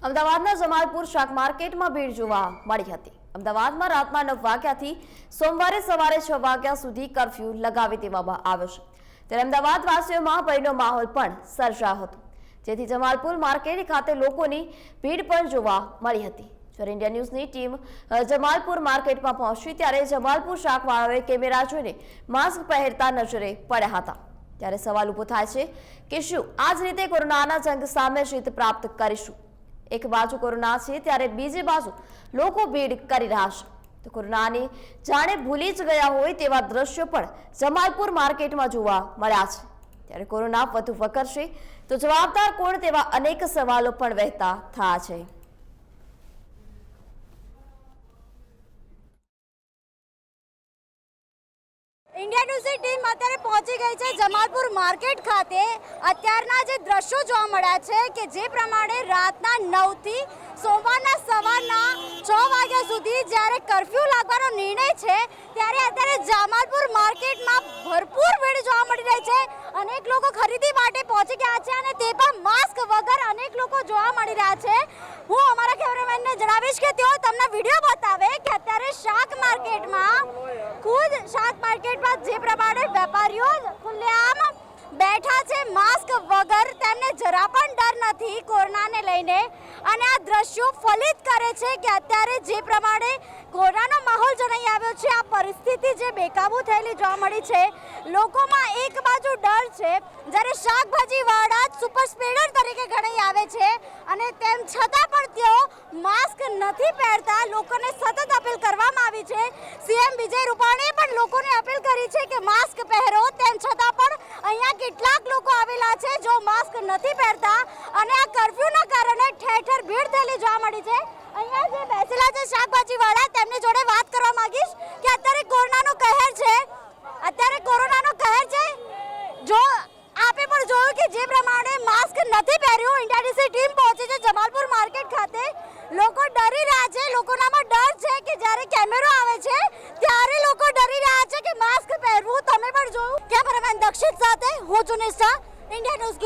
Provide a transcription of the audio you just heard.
અમદાવાદના જમાલપુર શાક માર્કેટમાં ભીડ જોવા મળી હતી। અમદાવાદમાં રાતના 9 વાગ્યાથી સોમવારે સવારે 6 વાગ્યા સુધી કર્ફ્યુ લગાવી દેવામાં આવ્યો છે। ત્યારે અમદાવાદવાસીઓમાં ભયનો માહોલ પણ સર્જાયો હતો, જેથી જમાલપુર માર્કેટ ખાતે લોકોની ભીડ પણ જોવા મળી હતી। જ્યારે ઇન્ડિયા ન્યૂઝની ટીમ જમાલપુર માર્કેટમાં પહોંચી ત્યારે જમાલપુર શાકવાળાઓએ કેમેરા જોઈને માસ્ક પહેરતા નજરે પડ્યા હતા। ત્યારે સવાલ ઊભો થાય છે કે શું આ જ રીતે કોરોનાના જંગ સામે જીત પ્રાપ્ત કરીશું? એક બાજુ કોરોના છે ત્યારે બીજી બાજુ લોકો ભીડ કરી રહ્યા છે, તો કોરોનાની જાણે ભૂલી જ ગયા હોય તેવા દ્રશ્યો પણ જમાલપુર માર્કેટમાં જોવા મળ્યા છે। ત્યારે કોરોના વધુ વકરશે તો જવાબદાર કોણ તેવા અનેક સવાલો પણ વહેતા થયા છે। इंडिया न्यूज़ की टीम અત્યારે પહોંચી ગઈ છે જમાલપુર માર્કેટ ખાતે। અત્યારના જે દ્રશ્યો જોવા મળ્યા છે કે જે પ્રમાણે રાતના 9 થી સોમવારના સવારના 6 વાગ્યા સુધી જ્યારે કર્ફ્યુ લાગવાનો નિર્ણય છે ત્યારે અત્યારે જમાલપુર માર્કેટમાં ભરપૂર ભીડ જોવા મળી રહી છે। અનેક લોકો ખરીદી માટે પહોંચી ગયા છે અને તે પણ માસ્ક વગર અનેક લોકો જોવા મળી રહ્યા છે। હું અમારા કેમેરામેનને જણાવીશ કે તેઓ તમને વિડીયો બતાવે કે અત્યારે શાક માર્કેટમાં ખુદ શાક માર્કેટમાં જે પ્રમાણે વેપારીઓ ખુલ્લેઆમ બેઠા છે માસ્ક વગર, તેમને જરા પણ ડર નથી કોરોનાને લઈને। અને આ દ્રશ્યો ફલિત કરે છે કે અત્યારે જે પ્રમાણે કોરોનાનો માહોલ જણાઈ આવ્યો છે, આ પરિસ્થિતિ જે બેકાબૂ થયેલી જોવા મળી છે, લોકોમાં એક બાજુ ડર છે જ્યારે શાકભાજીવાળા સુપર સ્પ્રેડર તરીકે ગણાઈ આવે છે અને તેમ છતાં પણ તેઓ માસ્ક નથી પહેરતા। લોકોને સતત અપીલ કરવામાં આવી છે। સીએમ વિજય રૂપાણીએ પણ લોકોને અપીલ કરી છે કે માસ્ક પહેરો, તેમ છતાં પણ અહીંયા કેટલાક લોકો આવેલા છે જો માસ્ક નથી પહેરતા અને આ કર્ફ્યુના કારણે ઠેર ઠેર ભીડ થયેલી જોવા મળી છે। અહીંયા જે બેસેલા છે શાકભાજીવાળા, તેમની જોડે વાત કરવા માંગીશ કે અત્યારે કોરોનાનો કહેર છે, જો આપે પણ જોયું કે જે પ્રમાણે માસ્ક નથી પહેર્યું। ઇન્ડિયા ન્યૂઝની ટીમ પહોંચી છે જમાલપુર માર્કેટ ખાતે। લોકો ડરી રહ્યા છે, લોકોનામાં ડર છે કે જ્યારે કેમેરો આવે છે ત્યારે લોકો ડરી રહ્યા છે કે માસ્ક પહેરવું। તમે પણ જોયું। કેમેરામેન દક્ષિત સાથે હું છું નિષ્ઠા, ઇન્ડિયા ન્યૂઝ।